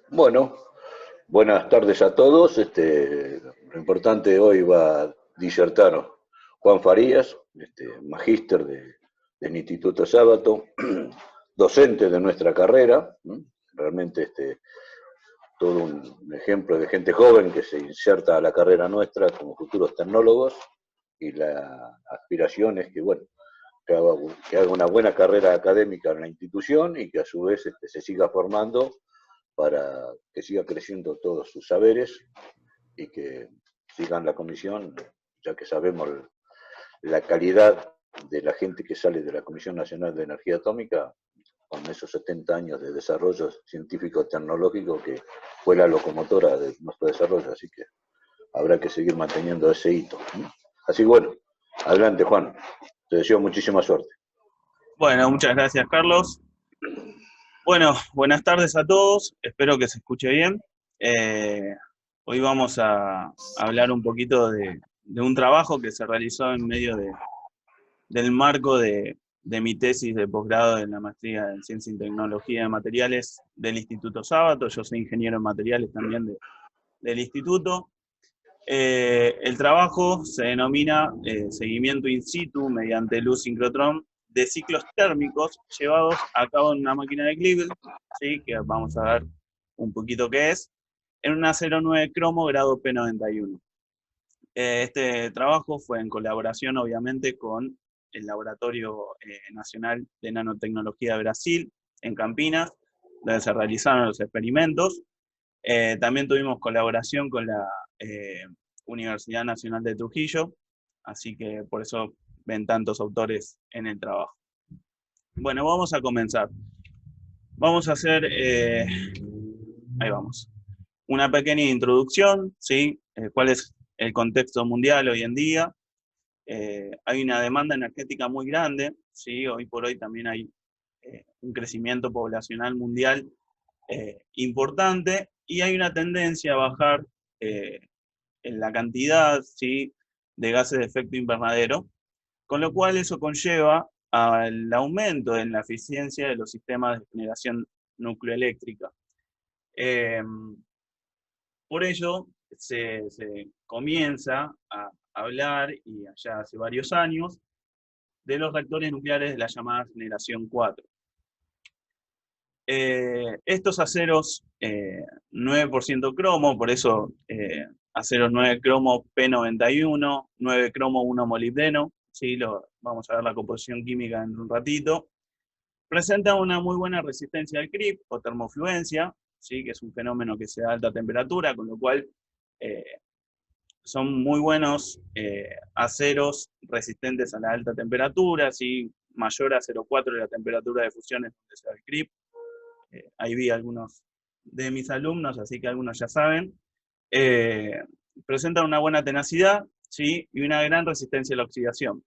Bueno, buenas tardes a todos. Lo importante hoy va a disertar Juan Farías, magíster del Instituto Sábato, docente de nuestra carrera, realmente todo un ejemplo de gente joven que se inserta a la carrera nuestra como futuros tecnólogos, y la aspiración es que, bueno, que haga una buena carrera académica en la institución y que a su vez se siga formando para que siga creciendo todos sus saberes y que sigan la comisión, ya que sabemos la calidad de la gente que sale de la Comisión Nacional de Energía Atómica, con esos 70 años de desarrollo científico-tecnológico que fue la locomotora de nuestro desarrollo, así que habrá que seguir manteniendo ese hito. Así que bueno, adelante Juan, te deseo muchísima suerte. Bueno, muchas gracias, Carlos. Bueno, buenas tardes a todos. Espero que se escuche bien. Eh, Hoy vamos a hablar un poquito de un trabajo que se realizó en medio del marco de mi tesis de posgrado en la maestría en Ciencia y Tecnología de Materiales del Instituto Sábato. Yo soy ingeniero en materiales también del instituto. El trabajo se denomina seguimiento in situ mediante luz sincrotrón de ciclos térmicos llevados a cabo en una máquina de Kleibel, ¿sí? Que vamos a ver un poquito qué es, en un acero 9 cromo grado P91. Este trabajo fue en colaboración, obviamente, con el Laboratorio Nacional de Nanotecnología de Brasil, en Campinas, donde se realizaron los experimentos. También tuvimos colaboración con la eh, Universidad Nacional de Trujillo, así que por eso ven tantos autores en el trabajo. Bueno, vamos a comenzar. Vamos a hacer, ahí vamos, una pequeña introducción, ¿sí? ¿Cuál es el contexto mundial hoy en día? Hay una demanda energética muy grande, ¿sí? Hoy por hoy también hay un crecimiento poblacional mundial importante y hay una tendencia a bajar eh, en la cantidad, ¿sí? De gases de efecto invernadero, con lo cual eso conlleva al aumento en la eficiencia de los sistemas de generación nucleoeléctrica. Eh, por ello, se comienza a hablar, y allá hace varios años, de los reactores nucleares de la llamada generación 4. Estos aceros 9% cromo, por eso aceros 9 cromo P91, 9 cromo 1 molibdeno, ¿sí? Vamos a ver la composición química en un ratito. Presenta una muy buena resistencia al creep o termofluencia, ¿sí? Que es un fenómeno que se da a alta temperatura, con lo cual eh, son muy buenos aceros resistentes a la alta temperatura, ¿sí? Mayor a 0,4 de la temperatura de fusión es donde se da el creep. Ahí vi algunos de mis alumnos, así que algunos ya saben. Eh, Presentan una buena tenacidad, ¿sí? Y una gran resistencia a la oxidación.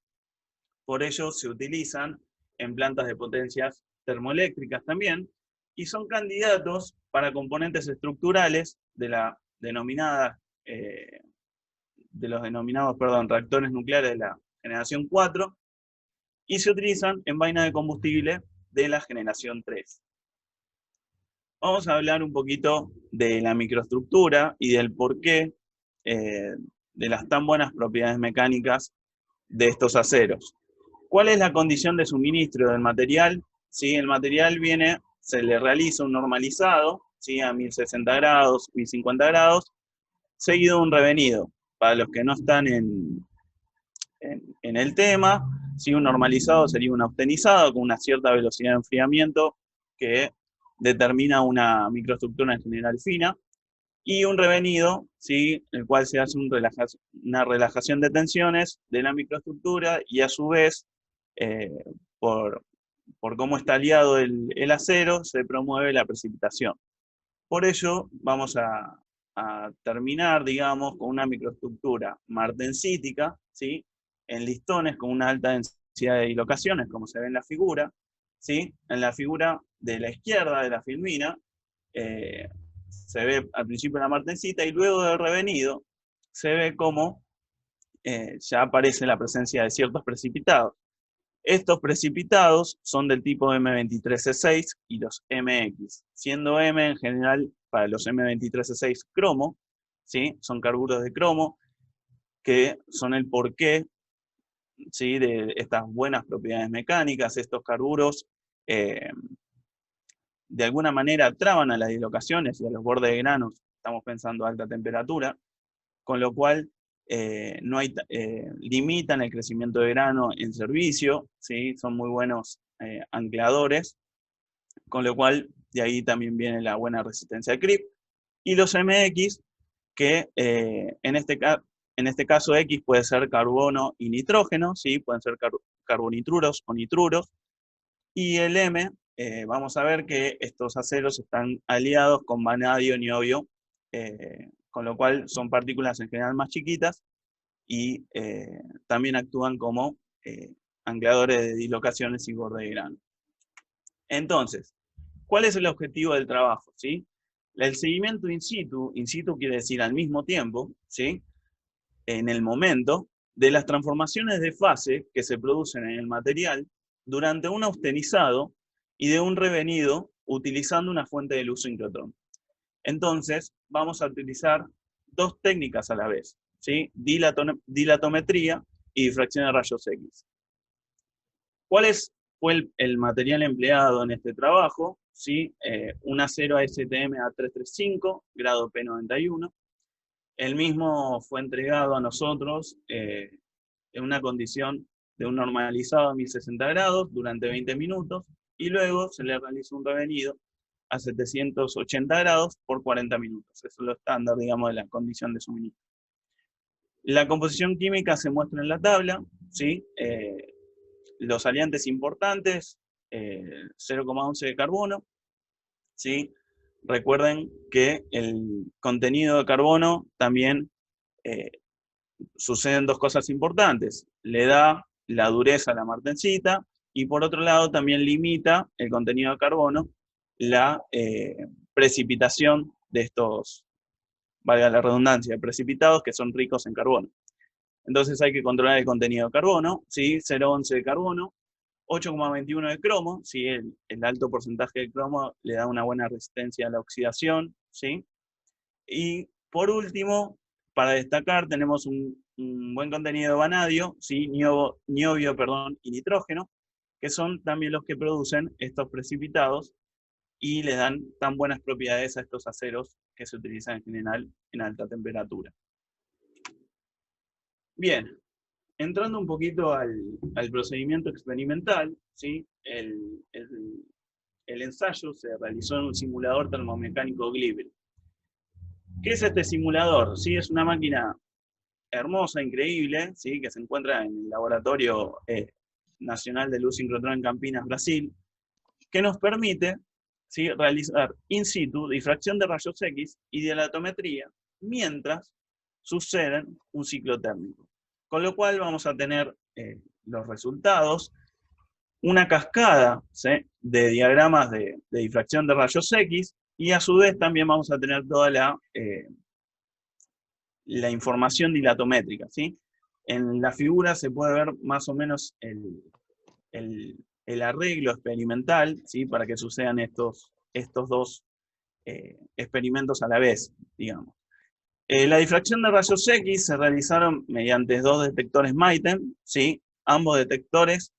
Por ello se utilizan en plantas de potencias termoeléctricas también, y son candidatos para componentes estructurales de los denominados, perdón, reactores nucleares de la generación 4, y se utilizan en vainas de combustible de la generación 3. Vamos a hablar un poquito de la microestructura y del porqué de las tan buenas propiedades mecánicas de estos aceros. ¿Cuál es la condición de suministro del material? ¿Sí? El material se le realiza un normalizado, ¿sí? A 1060 grados, 1050 grados, seguido de un revenido. Para los que no están en el tema, ¿sí? Un normalizado sería un austenizado con una cierta velocidad de enfriamiento que determina una microestructura en general fina, y un revenido, ¿sí? El cual se hace una relajación de tensiones de la microestructura, y a su vez, eh, por, por cómo está aliado el acero, se promueve la precipitación. Por ello, vamos a terminar, digamos, con una microestructura martensítica, ¿sí? En listones con una alta densidad de dislocaciones, como se ve en la figura, ¿sí? En la figura de la izquierda de la filmina, eh, se ve al principio la martensita, y luego del revenido se ve cómo ya aparece la presencia de ciertos precipitados. Estos precipitados son del tipo M23C6 y los MX, siendo M en general para los M23C6 cromo, ¿sí? Son carburos de cromo que son el porqué, ¿sí? De estas buenas propiedades mecánicas. Estos carburos de alguna manera traban a las dislocaciones y a los bordes de granos, estamos pensando a alta temperatura, con lo cual limitan el crecimiento de grano en servicio, ¿sí? Son muy buenos ancladores, con lo cual de ahí también viene la buena resistencia al creep. Y los MX, que en este caso X puede ser carbono y nitrógeno, ¿sí? Pueden ser carbonitruros o nitruros, y el M, vamos a ver que estos aceros están aliados con vanadio, niobio, con lo cual son partículas en general más chiquitas y también actúan como ancladores de dislocaciones y borde de grano. Entonces, ¿cuál es el objetivo del trabajo? ¿Sí? El seguimiento in situ quiere decir al mismo tiempo, ¿sí? En el momento, de las transformaciones de fase que se producen en el material durante un austenizado y de un revenido utilizando una fuente de luz sincrotrón. Entonces, vamos a utilizar dos técnicas a la vez, ¿sí? Dilatometría y difracción de rayos X. ¿Cuál fue el material empleado en este trabajo? ¿Sí? Un acero ASTM A335, grado P91. El mismo fue entregado a nosotros en una condición de un normalizado a 1060 grados durante 20 minutos y luego se le realizó un revenido a 780 grados por 40 minutos. Eso es lo estándar, digamos, de la condición de suministro. La composición química se muestra en la tabla, ¿sí? Los aliantes importantes, 0,11 de carbono, ¿sí? Recuerden que el contenido de carbono también suceden dos cosas importantes. Le da la dureza a la martensita y por otro lado también limita el contenido de carbono la precipitación de estos, valga la redundancia, precipitados que son ricos en carbono. Entonces hay que controlar el contenido de carbono, ¿sí? 0,11 de carbono, 8,21 de cromo, ¿sí? El alto porcentaje de cromo le da una buena resistencia a la oxidación, ¿sí? Y por último, para destacar, tenemos un buen contenido de vanadio, ¿sí? Niobio, perdón, y nitrógeno, que son también los que producen estos precipitados y le dan tan buenas propiedades a estos aceros que se utilizan en general en alta temperatura. Bien, entrando un poquito al procedimiento experimental, ¿sí? El ensayo se realizó en un simulador termomecánico Gliebel. ¿Qué es este simulador? ¿Sí? Es una máquina hermosa, increíble, ¿sí? Que se encuentra en el Laboratorio Nacional de Luz Sincrotrón en Campinas, Brasil, que nos permite, ¿sí? Realizar in situ difracción de rayos X y dilatometría mientras suceden un ciclo térmico. Con lo cual vamos a tener los resultados, una cascada, ¿sí? De diagramas de difracción de rayos X y a su vez también vamos a tener toda la información dilatométrica, ¿sí? En la figura se puede ver más o menos el arreglo experimental, ¿sí? Para que sucedan estos dos experimentos a la vez, digamos. La difracción de rayos X se realizaron mediante dos detectores Maiten, ¿sí? Ambos detectores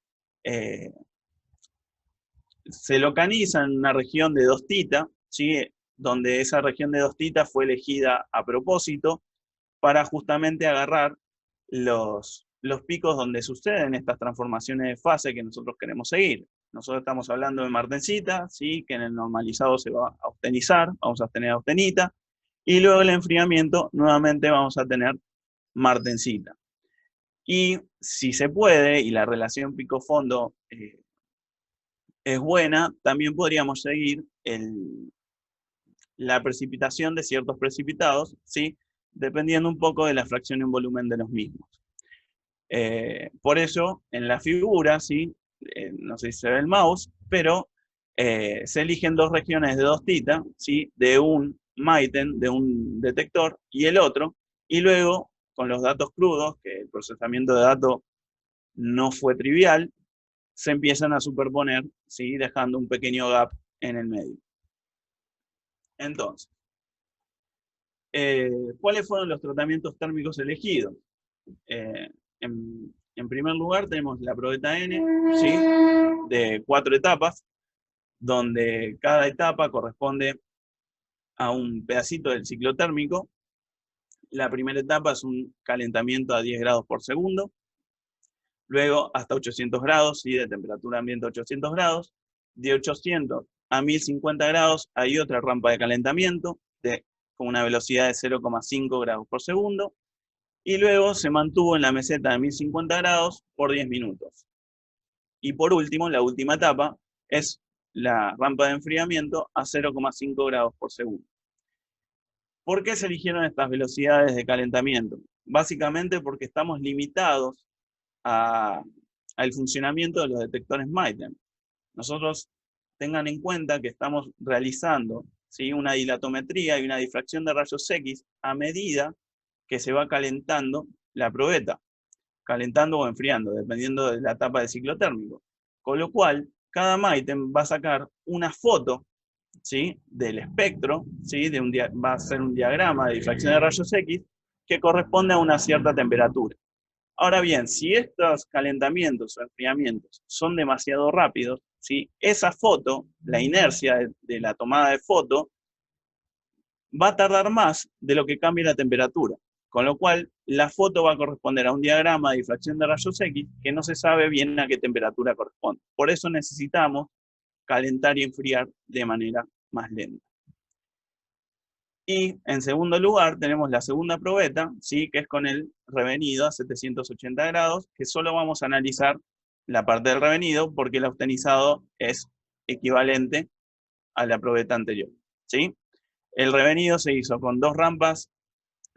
se localizan en una región de 2 θ, ¿sí? Donde esa región de 2 θ fue elegida a propósito para justamente agarrar los picos donde suceden estas transformaciones de fase que nosotros queremos seguir. Nosotros estamos hablando de martensita, ¿sí? Que en el normalizado se va a austenizar, vamos a tener austenita, y luego el enfriamiento nuevamente vamos a tener martensita. Y si se puede, y la relación pico-fondo es buena, también podríamos seguir la precipitación de ciertos precipitados, ¿sí? Dependiendo un poco de la fracción en volumen de los mismos. Por eso, en la figura, ¿sí? No sé si se ve el mouse, pero se eligen dos regiones de 2 θ, ¿sí? De un Maiten, de un detector, y el otro, y luego, con los datos crudos, que el procesamiento de datos no fue trivial, se empiezan a superponer, ¿sí? Dejando un pequeño gap en el medio. Entonces, ¿Cuáles fueron los tratamientos térmicos elegidos? En primer lugar tenemos la probeta N, ¿sí? De 4 etapas, donde cada etapa corresponde a un pedacito del ciclo térmico. La primera etapa es un calentamiento a 10 grados por segundo, luego hasta 800 grados, ¿sí? De temperatura ambiente a 800 grados, de 800 a 1050 grados hay otra rampa de calentamiento con una velocidad de 0,5 grados por segundo, y luego se mantuvo en la meseta de 1050 grados por 10 minutos. Y por último, la última etapa es la rampa de enfriamiento a 0,5 grados por segundo. ¿Por qué se eligieron estas velocidades de calentamiento? Básicamente porque estamos limitados al funcionamiento de los detectores Maiten. Nosotros tengan en cuenta que estamos realizando, ¿sí? Una dilatometría y una difracción de rayos X a medida que se va calentando la probeta, calentando o enfriando, dependiendo de la etapa de ciclo térmico. Con lo cual, cada Maiten va a sacar una foto, ¿sí? Del espectro, ¿sí? Va a ser un diagrama de difracción de rayos X que corresponde a una cierta temperatura. Ahora bien, si estos calentamientos o enfriamientos son demasiado rápidos, ¿sí? Esa foto, la inercia de la tomada de foto, va a tardar más de lo que cambie la temperatura. Con lo cual, la foto va a corresponder a un diagrama de difracción de rayos X que no se sabe bien a qué temperatura corresponde. Por eso necesitamos calentar y enfriar de manera más lenta. Y en segundo lugar tenemos la segunda probeta, ¿sí? Que es con el revenido a 780 grados, que solo vamos a analizar la parte del revenido porque el austenizado es equivalente a la probeta anterior, ¿sí? El revenido se hizo con 2 rampas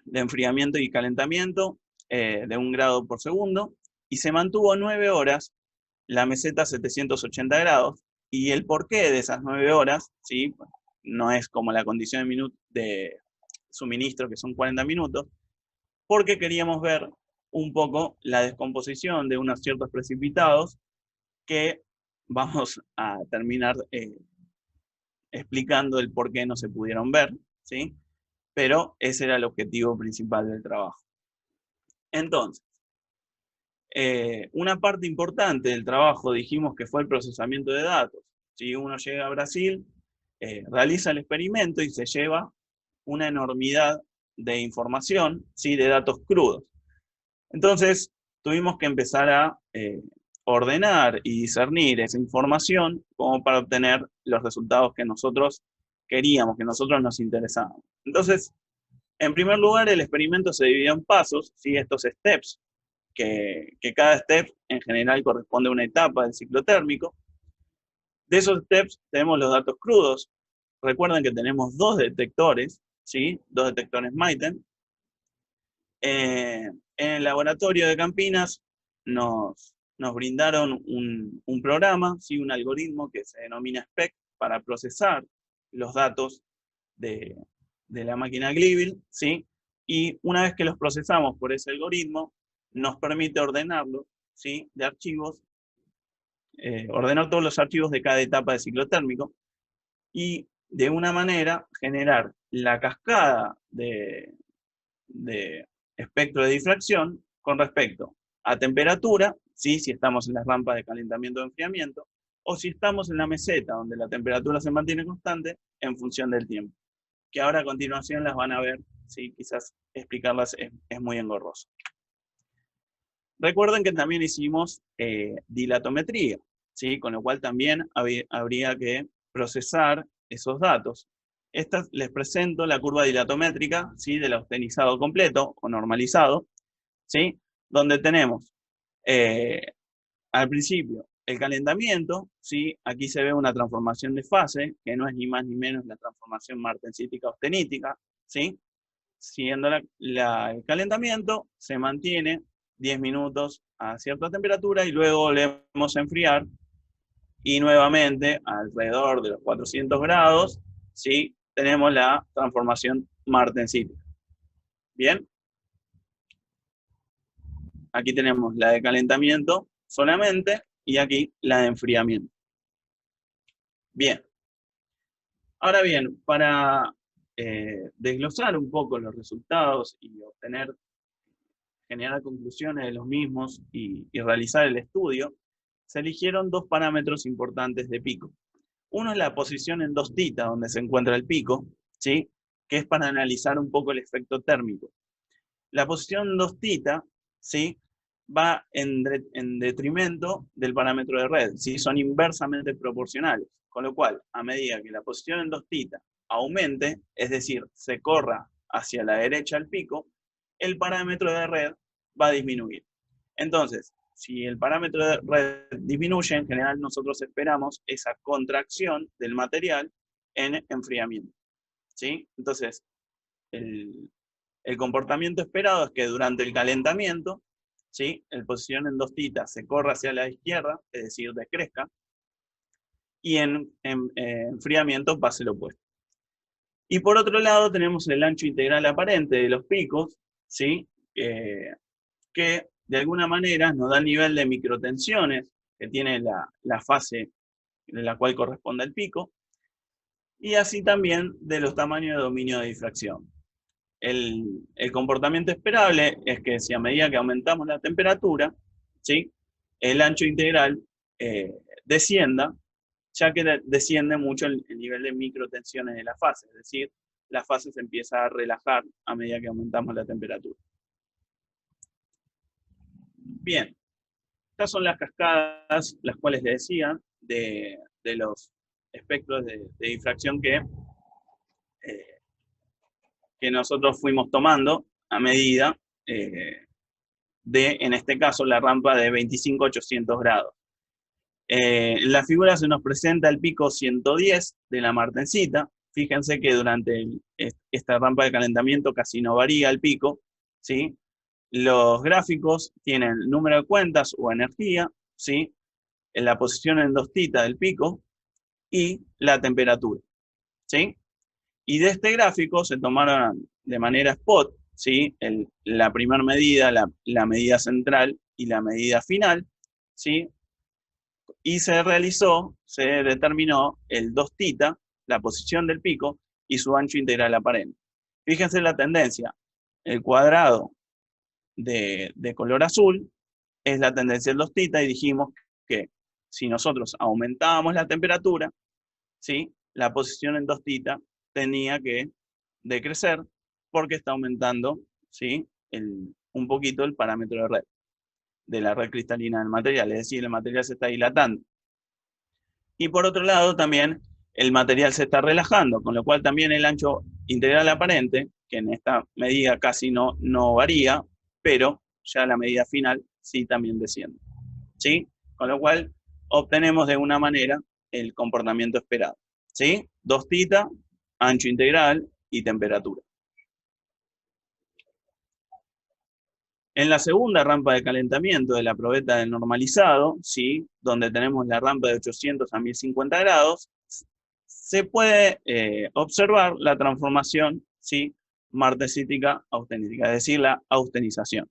de enfriamiento y calentamiento de 1 grado por segundo y se mantuvo 9 horas la meseta a 780 grados. Y el porqué de esas 9 horas, ¿sí? No es como la condición de suministro, que son 40 minutos, porque queríamos ver un poco la descomposición de unos ciertos precipitados que vamos a terminar explicando el por qué no se pudieron ver, ¿sí? Pero ese era el objetivo principal del trabajo. Entonces, una parte importante del trabajo dijimos que fue el procesamiento de datos. Si uno llega a Brasil, realiza el experimento y se lleva una enormidad de información, ¿sí? De datos crudos. Entonces, tuvimos que empezar a ordenar y discernir esa información como para obtener los resultados que nosotros queríamos, que nosotros nos interesaban. Entonces, en primer lugar, el experimento se dividió en pasos, ¿sí? Estos steps, que cada step en general corresponde a una etapa del ciclo térmico. De esos steps tenemos los datos crudos. Recuerden que tenemos 2 detectores, ¿sí? 2 detectores Maiten. En el laboratorio de Campinas nos brindaron un programa, ¿sí? Un algoritmo que se denomina SPEC para procesar los datos de la máquina Glibbil, ¿sí? Y una vez que los procesamos por ese algoritmo, nos permite ordenarlo, ¿sí? De archivos, ordenar todos los archivos de cada etapa de ciclo térmico y de una manera generar la cascada de espectro de difracción con respecto a temperatura, ¿sí? Si estamos en las rampas de calentamiento o enfriamiento, o si estamos en la meseta donde la temperatura se mantiene constante en función del tiempo. Que ahora a continuación las van a ver, ¿sí? Quizás explicarlas es muy engorroso. Recuerden que también hicimos dilatometría, ¿sí? Con lo cual también habría que procesar esos datos. Les presento la curva dilatométrica, ¿sí? Del austenizado completo o normalizado, ¿sí? Donde tenemos al principio el calentamiento, ¿sí? Aquí se ve una transformación de fase, que no es ni más ni menos la transformación martensítica-austenítica, ¿sí? Siguiendo el calentamiento, se mantiene 10 minutos a cierta temperatura y luego volvemos a enfriar y nuevamente alrededor de los 400 grados, ¿sí? Tenemos la transformación martensítica. ¿Bien? Aquí tenemos la de calentamiento solamente y aquí la de enfriamiento. Bien. Ahora bien, para desglosar un poco los resultados y generar conclusiones de los mismos y realizar el estudio, se eligieron dos parámetros importantes de pico. Uno es la posición en 2θ, donde se encuentra el pico, ¿sí? Que es para analizar un poco el efecto térmico. La posición en 2θ, ¿sí? Va en detrimento del parámetro de red, ¿sí? Son inversamente proporcionales, con lo cual, a medida que la posición en 2θ aumente, es decir, se corra hacia la derecha el pico, el parámetro de red va a disminuir. Entonces, si el parámetro de red disminuye, en general nosotros esperamos esa contracción del material en enfriamiento, ¿sí? Entonces, el comportamiento esperado es que durante el calentamiento, ¿sí? El posición en 2θ se corra hacia la izquierda, es decir, decrezca, y en enfriamiento pase lo opuesto. Y por otro lado tenemos el ancho integral aparente de los picos, ¿sí? Que de alguna manera nos da el nivel de microtensiones que tiene la fase en la cual corresponde el pico, y así también de los tamaños de dominio de difracción. El comportamiento esperable es que si a medida que aumentamos la temperatura, ¿sí? El ancho integral descienda, ya que desciende mucho el nivel de microtensiones de la fase, es decir, la fase se empieza a relajar a medida que aumentamos la temperatura. Bien, estas son las cascadas, las cuales les decía, de los espectros de difracción que nosotros fuimos tomando a medida de, en este caso, la rampa de 25 a 800 grados. En la figura se nos presenta el pico 110 de la Martensita. Fíjense que durante esta rampa de calentamiento casi no varía el pico, ¿sí? Los gráficos tienen número de cuentas o energía, ¿sí? En la posición en 2θ del pico y la temperatura, ¿sí? Y de este gráfico se tomaron de manera spot, ¿sí? La primera medida, la medida central y la medida final, ¿sí? Y se determinó el 2θ, la posición del pico, y su ancho integral aparente. Fíjense la tendencia. El cuadrado de color azul es la tendencia del 2θ, y dijimos que si nosotros aumentábamos la temperatura, ¿sí? La posición en 2θ tenía que decrecer porque está aumentando, ¿sí? Un poquito el parámetro de red, de la red cristalina del material, es decir, el material se está dilatando. Y por otro lado también el material se está relajando, con lo cual también el ancho integral aparente, que en esta medida casi no varía, pero ya la medida final sí también desciende, ¿sí? Con lo cual obtenemos de una manera el comportamiento esperado, ¿sí? 2θ, ancho integral y temperatura. En la segunda rampa de calentamiento de la probeta del normalizado, ¿sí? Donde tenemos la rampa de 800 a 1050 grados, se puede observar la transformación, ¿sí? Martensítica-austenítica, es decir, la austenización.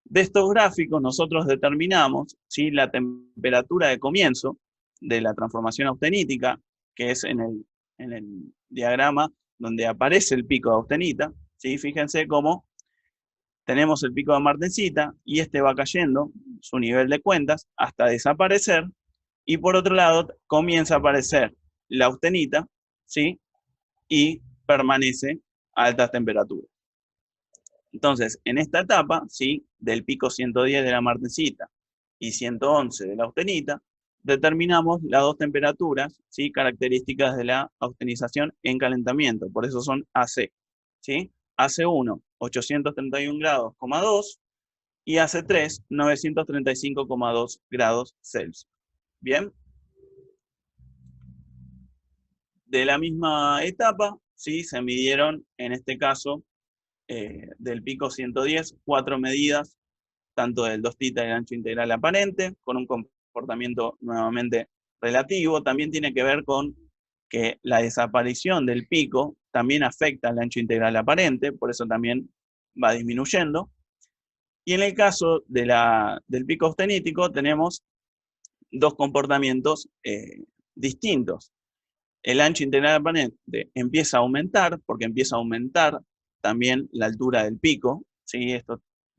De estos gráficos nosotros determinamos, ¿sí? La temperatura de comienzo de la transformación austenítica, que es en el diagrama donde aparece el pico de austenita, ¿sí? Fíjense cómo tenemos el pico de martensita y este va cayendo su nivel de cuentas hasta desaparecer, y por otro lado comienza a aparecer la austenita, ¿sí? Y permanece a altas temperaturas. Entonces, en esta etapa, ¿sí? Del pico 110 de la martensita y 111 de la austenita, determinamos las dos temperaturas, ¿sí? Características de la austenización en calentamiento, por eso son AC, ¿sí? AC1, 831 grados, 2, y AC3, 935,2 grados Celsius. ¿Bien? De la misma etapa, ¿sí? Se midieron, en este caso, del pico 110, 4 medidas, tanto del 2θ y el ancho integral aparente, con un comportamiento nuevamente relativo. También tiene que ver con que la desaparición del pico también afecta al ancho integral aparente, por eso también va disminuyendo. Y en el caso del pico austenítico tenemos dos comportamientos distintos. el ancho integral del panel empieza a aumentar, porque empieza a aumentar también la altura del pico, ¿sí?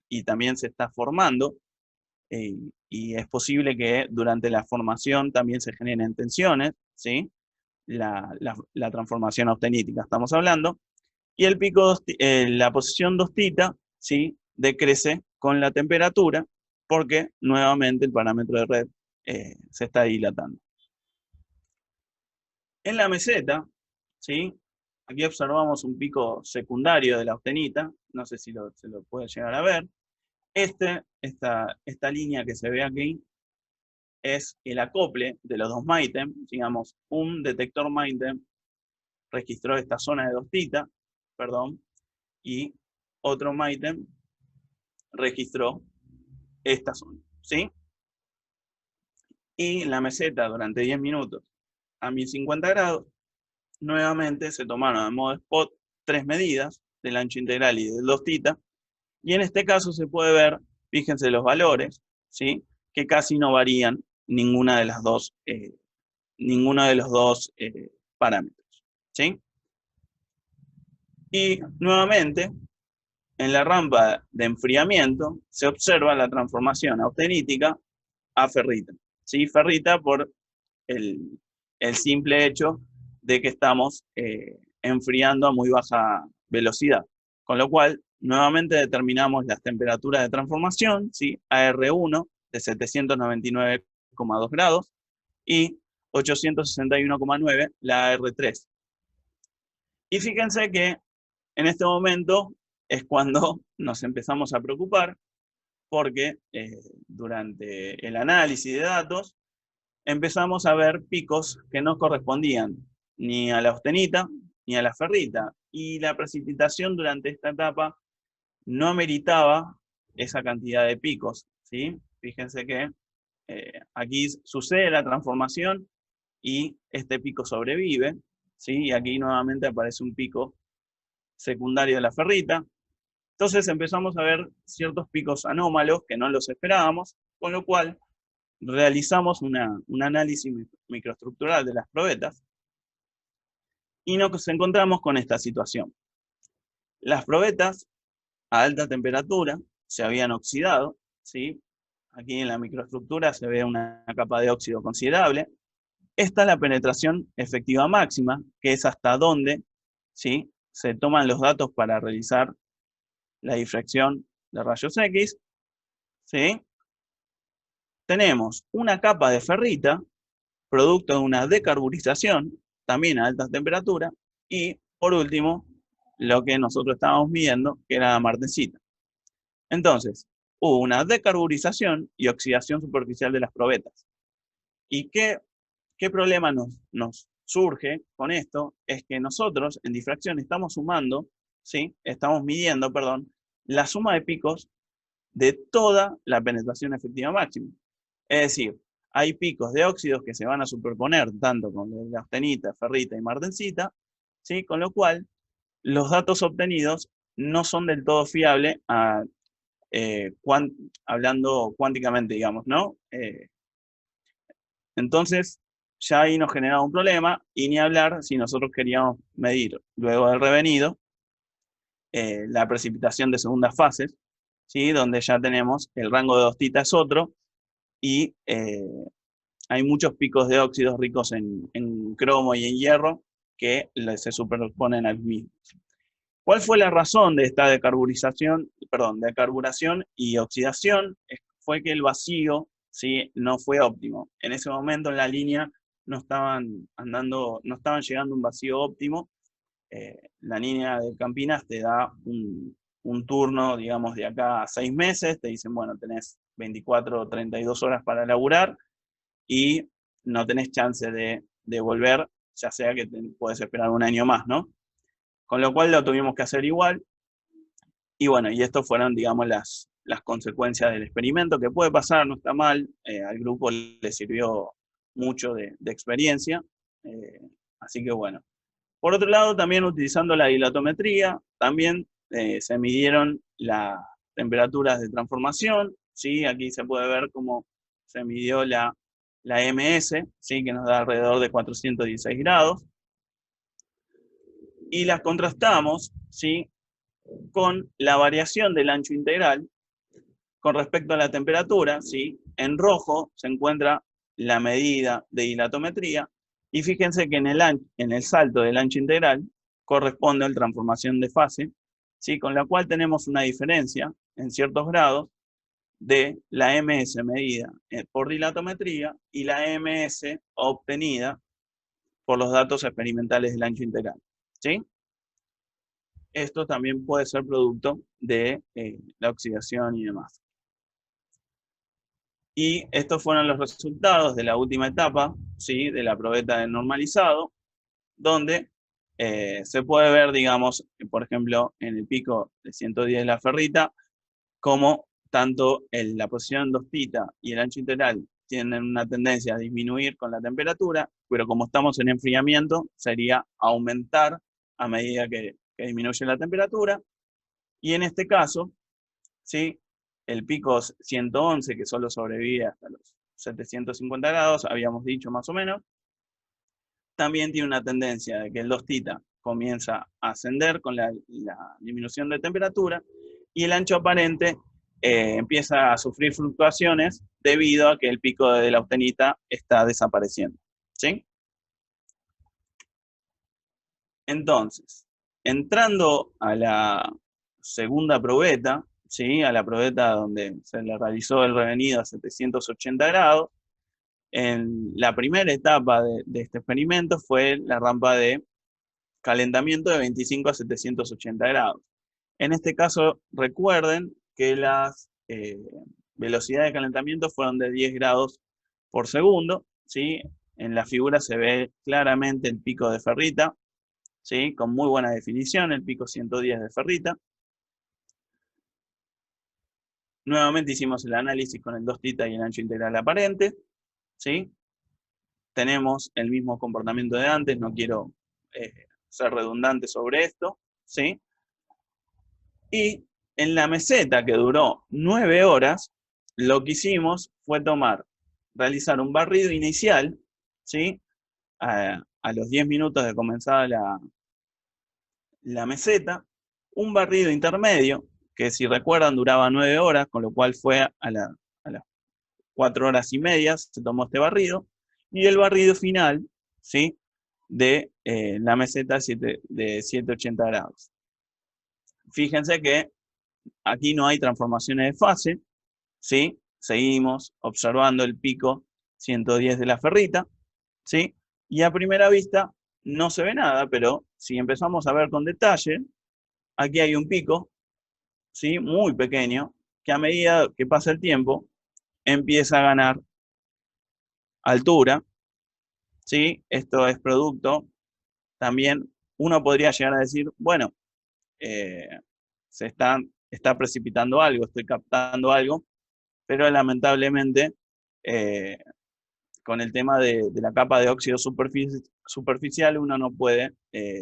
Y también se está formando, y es posible que durante la formación también se generen tensiones, ¿sí? La transformación austenítica estamos hablando, y el pico, la posición 2θ, ¿sí? Decrece con la temperatura, porque nuevamente el parámetro de red se está dilatando. En la meseta, ¿sí? Aquí observamos un pico secundario de la austenita, no sé si se lo puede llegar a ver. Esta línea que se ve aquí es el acople de los dos MITEM, digamos, un detector MITEM registró esta zona de 2θ, perdón, y otro MITEM registró esta zona, ¿sí? Y la meseta durante 10 minutos a 1050 grados, nuevamente se tomaron a modo spot 3 medidas del ancho integral y del 2θ, y en este caso se puede ver, fíjense los valores, ¿sí? Que casi no varían ninguno de los dos parámetros, ¿sí? Y nuevamente, en la rampa de enfriamiento se observa la transformación austenítica a ferrita, ¿sí? Ferrita por el simple hecho de que estamos enfriando a muy baja velocidad, con lo cual nuevamente determinamos las temperaturas de transformación, ¿sí? AR1 de 799,2 grados y 861,9 la AR3. Y fíjense que en este momento es cuando nos empezamos a preocupar, porque durante el análisis de datos empezamos a ver picos que no correspondían ni a la austenita ni a la ferrita, y la precipitación durante esta etapa no meritaba esa cantidad de picos, ¿sí? Fíjense que aquí sucede la transformación y este pico sobrevive, ¿sí? Y aquí nuevamente aparece un pico secundario de la ferrita. Entonces empezamos a ver ciertos picos anómalos que no los esperábamos, con lo cual realizamos un análisis microestructural de las probetas y nos encontramos con esta situación. Las probetas a alta temperatura se habían oxidado, ¿sí? Aquí en la microestructura se ve una capa de óxido considerable. Esta es la penetración efectiva máxima, que es hasta donde, ¿sí? Se toman los datos para realizar la difracción de rayos X, ¿sí? Tenemos una capa de ferrita, producto de una decarburización, también a alta temperatura, y por último, lo que nosotros estábamos midiendo, que era la martensita. Entonces, hubo una decarburización y oxidación superficial de las probetas. ¿Y qué problema nos surge con esto? Es que nosotros en difracción estamos sumando, ¿sí? Estamos midiendo, perdón, la suma de picos de toda la penetración efectiva máxima. Es decir, hay picos de óxidos que se van a superponer tanto con la austenita, ferrita y martensita, ¿sí? Con lo cual los datos obtenidos no son del todo fiables hablando cuánticamente, digamos, ¿no? Entonces, ya ahí nos generaba un problema, y ni hablar si nosotros queríamos medir, luego del revenido, la precipitación de segundas fases, ¿sí? Donde ya tenemos el rango de 2θ es otro, y hay muchos picos de óxidos ricos en cromo y en hierro que se superponen al mismo. ¿Cuál fue la razón de esta decarburación y oxidación? Fue que el vacío, ¿sí? No fue óptimo. En ese momento en la línea no estaban llegando a un vacío óptimo. La línea de Campinas te da un turno, digamos, de acá a 6 meses, te dicen, bueno, tenés 24 o 32 horas para laburar y no tenés chance de volver, ya sea que puedes esperar un año más, ¿no? Con lo cual lo tuvimos que hacer igual. Y bueno, y estas fueron, digamos, las consecuencias del experimento, que puede pasar, no está mal. Al grupo le sirvió mucho de experiencia. Así que bueno. Por otro lado, también utilizando la dilatometría, también se midieron las temperaturas de transformación, ¿sí? Aquí se puede ver cómo se midió la MS, ¿sí? Que nos da alrededor de 416 grados, y las contrastamos, ¿sí?, con la variación del ancho integral con respecto a la temperatura, ¿sí? En rojo se encuentra la medida de dilatometría, y fíjense que en el salto del ancho integral corresponde a la transformación de fase, ¿sí?, con la cual tenemos una diferencia en ciertos grados de la ms medida por dilatometría y la ms obtenida por los datos experimentales del ancho integral, ¿sí? Esto también puede ser producto de la oxidación y demás. Y estos fueron los resultados de la última etapa, ¿sí?, de la probeta de normalizado, donde se puede ver, digamos, por ejemplo, en el pico de 110 de la ferrita, como tanto la posición 2 θ y el ancho integral tienen una tendencia a disminuir con la temperatura, pero como estamos en enfriamiento, sería aumentar a medida que disminuye la temperatura. Y en este caso, ¿sí?, el pico 111, que solo sobrevive hasta los 750 grados, habíamos dicho más o menos, también tiene una tendencia de que el 2 θ comienza a ascender con la disminución de temperatura, y el ancho aparente empieza a sufrir fluctuaciones debido a que el pico de la austenita está desapareciendo, ¿sí? Entonces, entrando a la segunda probeta, ¿sí?, a la probeta donde se le realizó el revenido a 780 grados, en la primera etapa de este experimento fue la rampa de calentamiento de 25 a 780 grados. En este caso, recuerden que las velocidades de calentamiento fueron de 10 grados por segundo, ¿sí? En la figura se ve claramente el pico de ferrita, ¿sí?, con muy buena definición, el pico 110 de ferrita. Nuevamente hicimos el análisis con el 2 θ y el ancho integral aparente, ¿sí? Tenemos el mismo comportamiento de antes, no quiero ser redundante sobre esto, ¿sí? Y en la meseta, que duró 9 horas, lo que hicimos fue realizar un barrido inicial, ¿sí?, a los 10 minutos de comenzada la meseta, un barrido intermedio, que si recuerdan duraba 9 horas, con lo cual fue a las 4 horas y media, se tomó este barrido, y el barrido final, ¿sí?, de la meseta de 780 grados. Fíjense que aquí no hay transformaciones de fase, ¿sí? Seguimos observando el pico 110 de la ferrita, ¿sí? Y a primera vista no se ve nada, pero si empezamos a ver con detalle, aquí hay un pico, ¿sí?, muy pequeño, que a medida que pasa el tiempo empieza a ganar altura, ¿sí? Esto es producto, también uno podría llegar a decir, bueno, se está precipitando algo, estoy captando algo, pero lamentablemente con el tema de la capa de óxido superficial uno no puede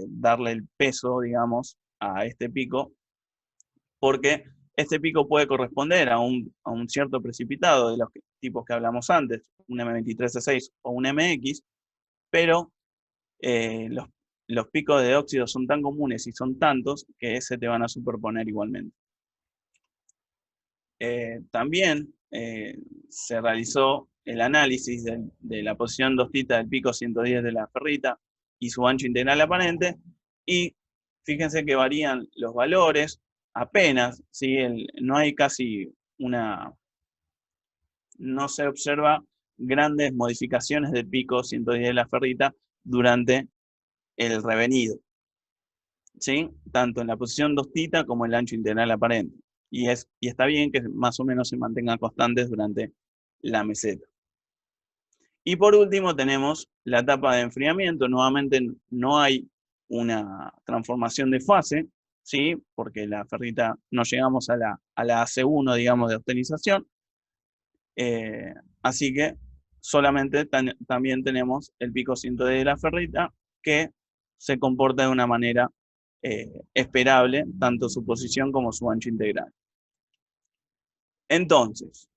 darle el peso, digamos, a este pico, porque este pico puede corresponder a un cierto precipitado de los tipos que hablamos antes, un M23C6 o un MX, pero los picos de óxido son tan comunes y son tantos que se te van a superponer igualmente. También se realizó el análisis de la posición 2 θ del pico 110 de la ferrita y su ancho integral aparente, y fíjense que varían los valores apenas, ¿sí? No hay casi no se observa grandes modificaciones del pico 110 de la ferrita durante el revenido, ¿sí?, tanto en la posición 2 θ como el ancho integral aparente. Y está bien que más o menos se mantengan constantes durante la meseta. Y por último tenemos la etapa de enfriamiento. Nuevamente no hay una transformación de fase, ¿sí?, porque la ferrita no llegamos a la AC1, digamos, de ostenización. Así que solamente también tenemos el pico 110 de la ferrita, que se comporta de una manera esperable, tanto su posición como su ancho integral. Entonces,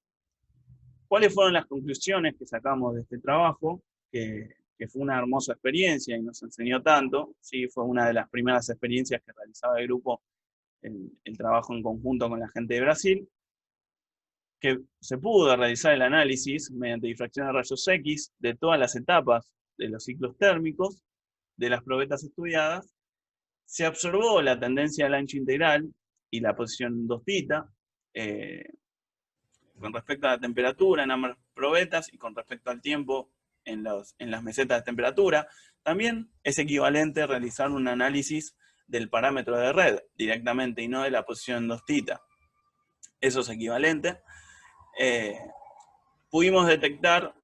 ¿cuáles fueron las conclusiones que sacamos de este trabajo? Que que fue una hermosa experiencia y nos enseñó tanto, ¿sí? Fue una de las primeras experiencias que realizaba el grupo, el trabajo en conjunto con la gente de Brasil, que se pudo realizar el análisis mediante difracción de rayos X de todas las etapas de los ciclos térmicos de las probetas estudiadas. Se observó la tendencia al ancho integral y la posición 2 θ con respecto a la temperatura en ambas probetas y con respecto al tiempo en las mesetas de temperatura. También es equivalente realizar un análisis del parámetro de red directamente y no de la posición 2 θ. Eso es equivalente. Pudimos detectar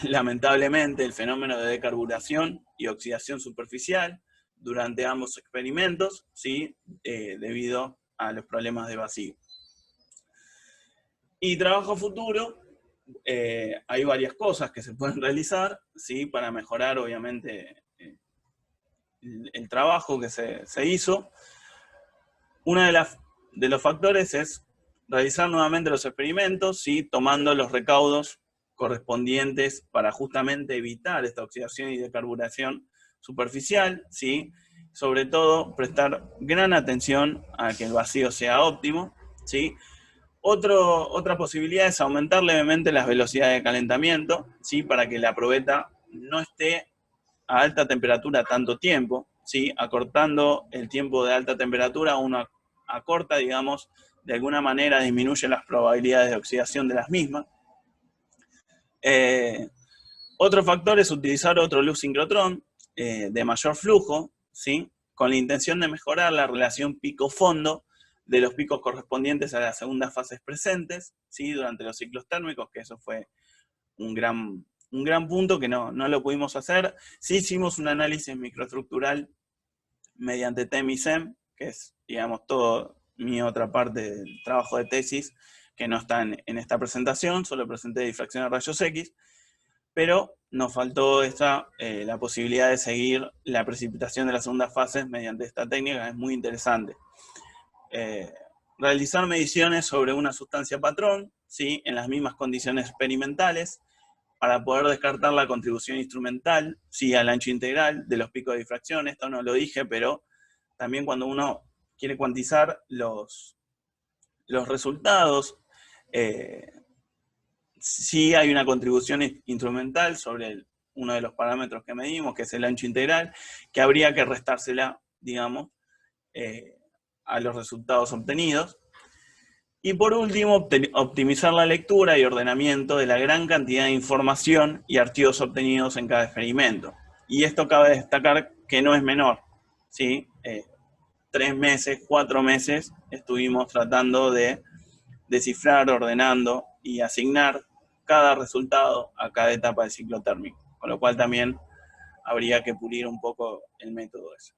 lamentablemente el fenómeno de decarburación y oxidación superficial durante ambos experimentos, ¿sí? Debido a los problemas de vacío. Y trabajo futuro, hay varias cosas que se pueden realizar, ¿sí? Para mejorar obviamente el trabajo que se hizo. Uno de los factores es realizar nuevamente los experimentos, ¿sí? Tomando los recaudos correspondientes para justamente evitar esta oxidación y decarburación superficial, ¿sí? Sobre todo, prestar gran atención a que el vacío sea óptimo, ¿sí? Otra posibilidad es aumentar levemente las velocidades de calentamiento, ¿sí? Para que la probeta no esté a alta temperatura tanto tiempo, ¿sí? Acortando el tiempo de alta temperatura, uno acorta, digamos, de alguna manera disminuye las probabilidades de oxidación de las mismas. Otro factor es utilizar otro luz sincrotrón de mayor flujo, ¿sí? Con la intención de mejorar la relación pico-fondo de los picos correspondientes a las segundas fases presentes, ¿sí? Durante los ciclos térmicos, que eso fue un gran punto que no lo pudimos hacer. Sí hicimos un análisis microestructural mediante TEM y SEM, que es, digamos, todo mi otra parte del trabajo de tesis, que no está en esta presentación, solo presenté difracción de rayos X, pero nos faltó la posibilidad de seguir la precipitación de las segundas fases mediante esta técnica, que es muy interesante. Realizar mediciones sobre una sustancia patrón, ¿sí? En las mismas condiciones experimentales, para poder descartar la contribución instrumental, ¿sí? Al ancho integral de los picos de difracción. Esto no lo dije, pero también cuando uno quiere cuantizar los resultados, sí hay una contribución instrumental sobre uno de los parámetros que medimos, que es el ancho integral, que habría que restársela, digamos, a los resultados obtenidos. Y por último, optimizar la lectura y ordenamiento de la gran cantidad de información y archivos obtenidos en cada experimento. Y esto cabe destacar que no es menor, ¿sí? 3 meses, 4 meses estuvimos tratando de descifrar, ordenando y asignar cada resultado a cada etapa del ciclo térmico, con lo cual también habría que pulir un poco el método ese.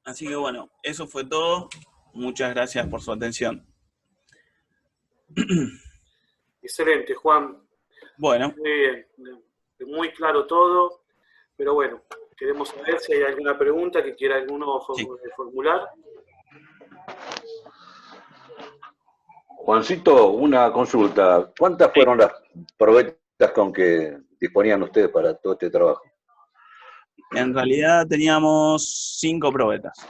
Así que bueno, eso fue todo. Muchas gracias por su atención. Excelente, Juan. Bueno. Muy bien, muy claro todo, pero bueno, queremos saber si hay alguna pregunta que quiera alguno formular. Juancito, una consulta. ¿Cuántas fueron las probetas con que disponían ustedes para todo este trabajo? En realidad teníamos 5 probetas.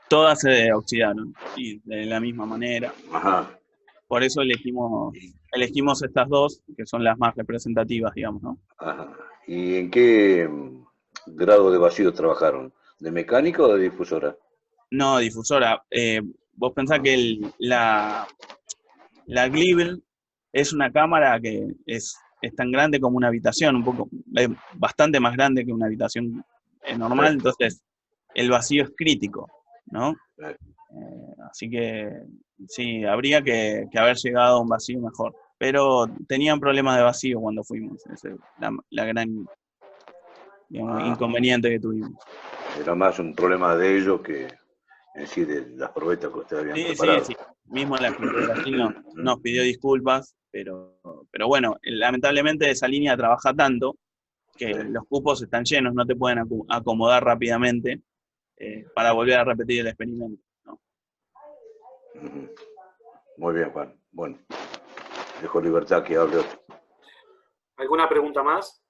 Todas se oxidaron, y de la misma manera. Ajá. Por eso elegimos estas 2, que son las más representativas, digamos, ¿no? Ajá. ¿Y en qué grado de vacío trabajaron? ¿De mecánica o de difusora? No, difusora. Vos pensás que la Glibel es una cámara que es tan grande como una habitación, bastante más grande que una habitación normal, entonces el vacío es crítico, ¿no? Así que sí, habría que haber llegado a un vacío mejor. Pero tenían problemas de vacío cuando fuimos, esa es la gran, digamos, inconveniente que tuvimos. Era más un problema de ellos que en sí de las probetas que ustedes habían preparado. Sí. Mismo la gente de Brasil nos pidió disculpas, pero bueno, lamentablemente esa línea trabaja tanto que los cupos están llenos, no te pueden acomodar rápidamente para volver a repetir el experimento, ¿no? Muy bien, Juan. Bueno, dejo libertad que hable otro. ¿Alguna pregunta más?